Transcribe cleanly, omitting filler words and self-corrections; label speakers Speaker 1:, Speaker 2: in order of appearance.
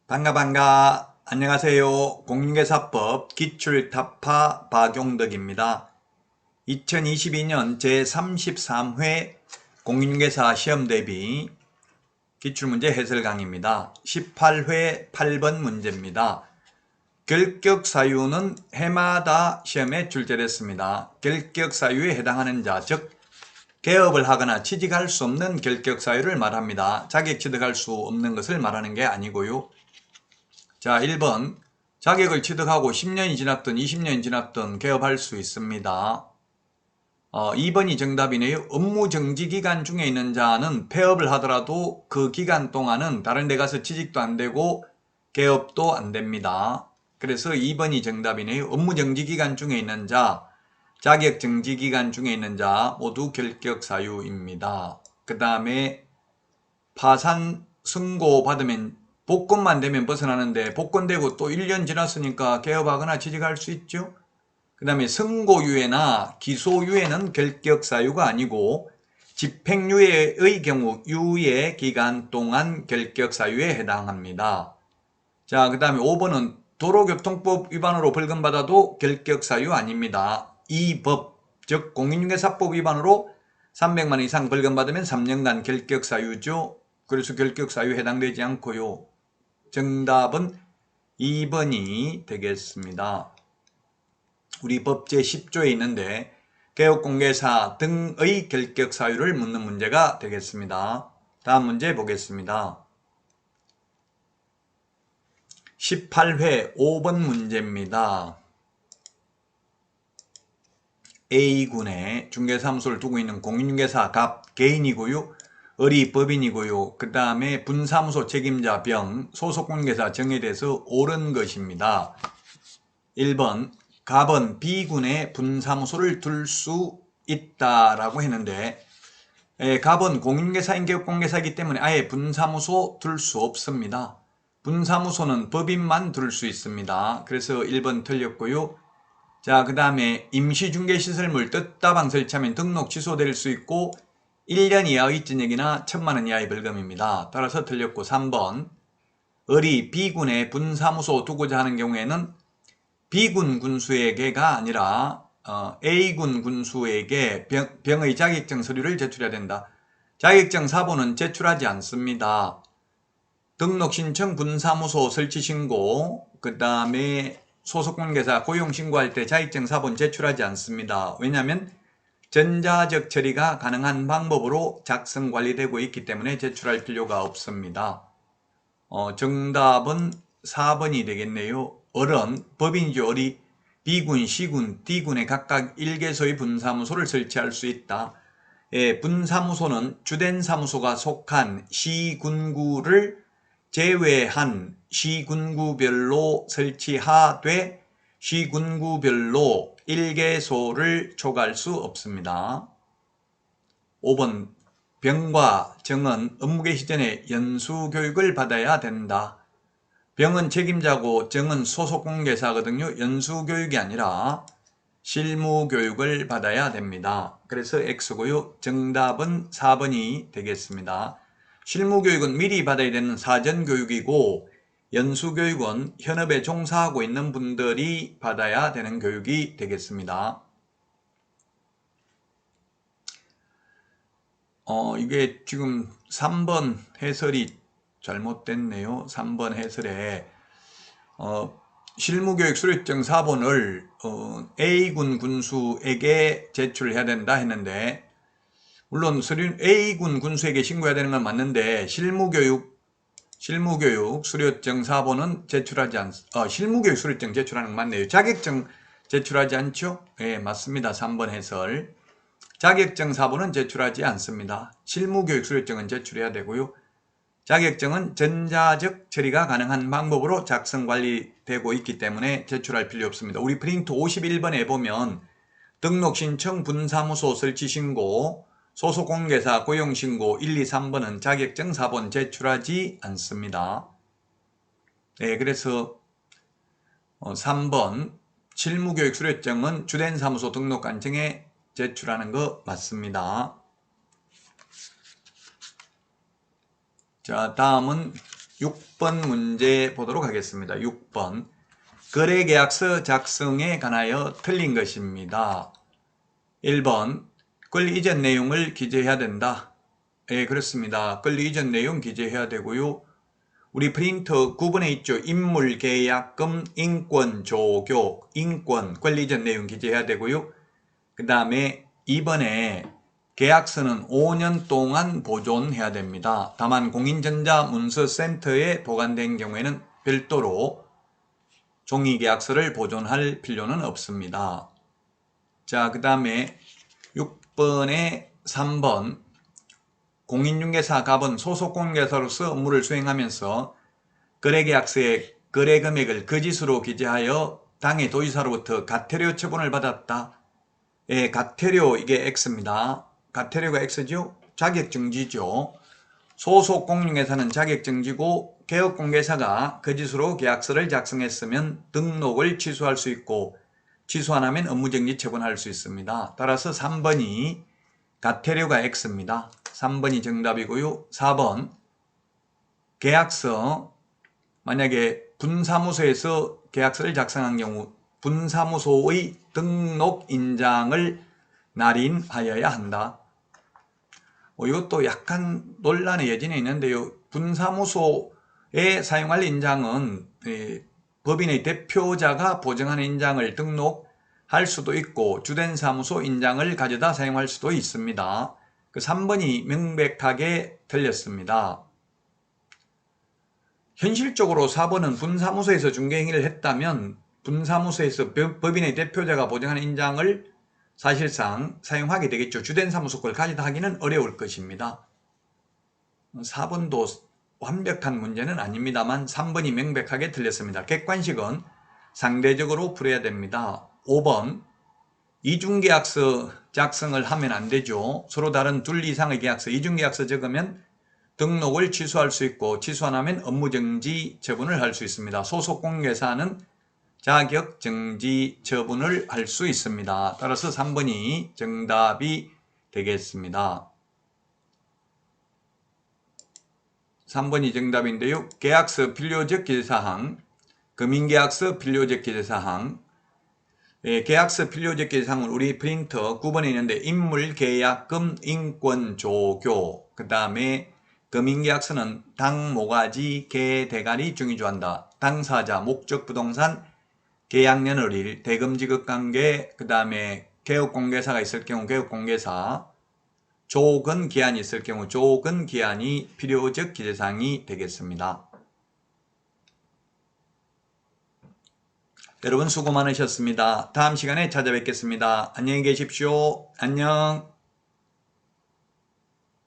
Speaker 1: 반가. 안녕하세요. 공인중개사법 기출타파 박용덕입니다. 2022년 제33회 공인중개사 시험대비 기출문제 해설 강의입니다. 18회 8번 문제입니다. 결격사유는 해마다 시험에 출제됐습니다. 결격사유에 해당하는 자, 즉 개업을 하거나 취직할 수 없는 결격사유를 말합니다. 자격 취득할 수 없는 것을 말하는 게 아니고요. 자, 1번 자격을 취득하고 10년이 지났든 20년이 지났든 개업할 수 있습니다. 2번이 정답이네요. 업무 정지 기간 중에 있는 자는 폐업을 하더라도 그 기간 동안은 다른 데 가서 취직도 안 되고 개업도 안 됩니다. 그래서 2번이 정답이네요. 업무 정지 기간 중에 있는 자, 자격 정지 기간 중에 있는 자 모두 결격 사유입니다. 그 다음에 파산 승고 받으면 복권만 되면 벗어나는데 복권되고 또 1년 지났으니까 개업하거나 취직할 수 있죠. 그 다음에 선고유예나 기소유예는 결격사유가 아니고 집행유예의 경우 유예 기간 동안 결격사유에 해당합니다. 자, 그 다음에 5번은 도로교통법 위반으로 벌금받아도 결격사유 아닙니다. 이 법, 즉 공인중개사법 위반으로 300만 원 이상 벌금받으면 3년간 결격사유죠. 그래서 결격사유에 해당되지 않고요. 정답은 2번이 되겠습니다. 우리 법 제10조에 있는데 개업공개사 등의 결격사유를 묻는 문제가 되겠습니다. 다음 문제 보겠습니다. 18회 5번 문제입니다. A군에 중개사무소를 두고 있는 공인중개사 갑 개인이고요. 을이 법인이고요. 그 다음에 분사무소 책임자 병, 소속공개사 정에 대해서 옳은 것입니다. 1번 갑은 B군에 분사무소를 둘 수 있다라고 했는데 갑은 공인중개사인 개업공개사이기 때문에 아예 분사무소 둘 수 없습니다. 분사무소는 법인만 둘 수 있습니다. 그래서 1번 틀렸고요. 자, 그 다음에 임시중개시설물 뜻다방 설치하면 등록 취소될 수 있고 1년 이하의 징역이나 1,000만 원 이하의 벌금입니다. 따라서 틀렸고 3번 을이 B군에 분사무소 두고자 하는 경우에는 B군 군수에게가 아니라 A군 군수에게 병의 자격증 서류를 제출해야 된다. 자격증 사본은 제출하지 않습니다. 등록신청 분사무소 설치신고 그 다음에 소속공개사 고용신고할 때 자격증 사본 제출하지 않습니다. 왜냐하면 전자적 처리가 가능한 방법으로 작성 관리되고 있기 때문에 제출할 필요가 없습니다. 정답은 4번이 되겠네요. 을은 법인이죠. 을이 B군, C군, D군에 각각 1개소의 분사무소를 설치할 수 있다. 분사무소는 주된 사무소가 속한 시군구를 제외한 시군구별로 설치하되 시군구별로 1개소를 초과할 수 없습니다. 5번 병과 정은 업무개시 전에 연수교육을 받아야 된다. 병은 책임자고 정은 소속공개사거든요. 연수교육이 아니라 실무교육을 받아야 됩니다. 그래서 X고요. 정답은 4번이 되겠습니다. 실무교육은 미리 받아야 되는 사전교육이고 연수교육은 현업에 종사하고 있는 분들이 받아야 되는 교육이 되겠습니다. 이게 지금 3번 해설이 잘못됐네요. 3번 해설에 실무교육 수료증 사본을 A군 군수에게 제출해야 된다 했는데 물론 A군 군수에게 신고해야 되는 건 맞는데 실무교육 수료증 사본은 제출하지 실무교육 수료증 제출하는 건 맞네요. 자격증 제출하지 않죠? 네, 맞습니다. 3번 해설. 자격증 사본은 제출하지 않습니다. 실무교육 수료증은 제출해야 되고요. 자격증은 전자적 처리가 가능한 방법으로 작성 관리되고 있기 때문에 제출할 필요 없습니다. 우리 프린트 51번에 보면 등록신청 분사무소 설치신고 소속공개사 고용신고 1, 2, 3번은 자격증 사본 제출하지 않습니다. 네, 그래서 3번 실무교육 수료증은 주된 사무소 등록관청에 제출하는 거 맞습니다. 자, 다음은 6번 문제 보도록 하겠습니다. 6번. 거래계약서 작성에 관하여 틀린 것입니다. 1번. 권리 이전 내용을 기재해야 된다. 예, 그렇습니다. 권리 이전 내용 기재해야 되고요. 우리 프린터 9번에 있죠. 인물계약금, 인권, 조교, 인권, 권리 이전 내용 기재해야 되고요. 그 다음에 2번에 계약서는 5년 동안 보존해야 됩니다. 다만 공인전자문서센터에 보관된 경우에는 별도로 종이계약서를 보존할 필요는 없습니다. 자, 그 다음에 6번에 3번 공인중개사 갑은 소속공개사로서 업무를 수행하면서 거래계약서의 거래금액을 거짓으로 기재하여 당해 도지사로부터 가태료 처분을 받았다. 예, 가태료 이게 X입니다. 가태료가 X죠? 자격정지죠. 소속공인중개사는 자격정지고 개업공개사가 거짓으로 계약서를 작성했으면 등록을 취소할 수 있고 취소 안 하면 업무정지 처분할 수 있습니다. 따라서 3번이 가태료가 X입니다. 3번이 정답이고요. 4번 계약서 만약에 분사무소에서 계약서를 작성한 경우 분사무소의 등록 인장을 날인하여야 한다. 이것도 약간 논란의 여지는 있는데요. 분사무소에 사용할 인장은 법인의 대표자가 보증하는 인장을 등록할 수도 있고 주된 사무소 인장을 가져다 사용할 수도 있습니다. 그 3번이 명백하게 틀렸습니다. 현실적으로 4번은 분사무소에서 중개행위를 했다면 분사무소에서 법인의 대표자가 보증하는 인장을 사실상 사용하게 되겠죠. 주된 사무소 걸 가져다 하기는 어려울 것입니다. 4번도 완벽한 문제는 아닙니다만 3번이 명백하게 틀렸습니다. 객관식은 상대적으로 풀어야 됩니다. 5번 이중계약서 작성을 하면 안 되죠. 서로 다른 둘 이상의 계약서, 이중계약서 적으면 등록을 취소할 수 있고 취소 안 하면 업무정지 처분을 할 수 있습니다. 소속공개사는 자격정지 처분을 할 수 있습니다. 따라서 3번이 정답이 되겠습니다. 3번이 정답인데요. 계약서 필요적 기재사항, 금융계약서 필요적 기재사항, 계약서 필요적 기재사항은 우리 프린터 9번에 있는데 인물계약금, 인권, 조교, 그 다음에 금융계약서는 당, 모가지, 개, 대가리 중위조한다. 당사자, 목적 부동산, 계약년월일, 대금지급관계, 그 다음에 개업공개사가 있을 경우 개업공개사, 조건 기한이 있을 경우 조건 기한이 필요적 기재사항이 되겠습니다. 여러분 수고 많으셨습니다. 다음 시간에 찾아뵙겠습니다. 안녕히 계십시오. 안녕.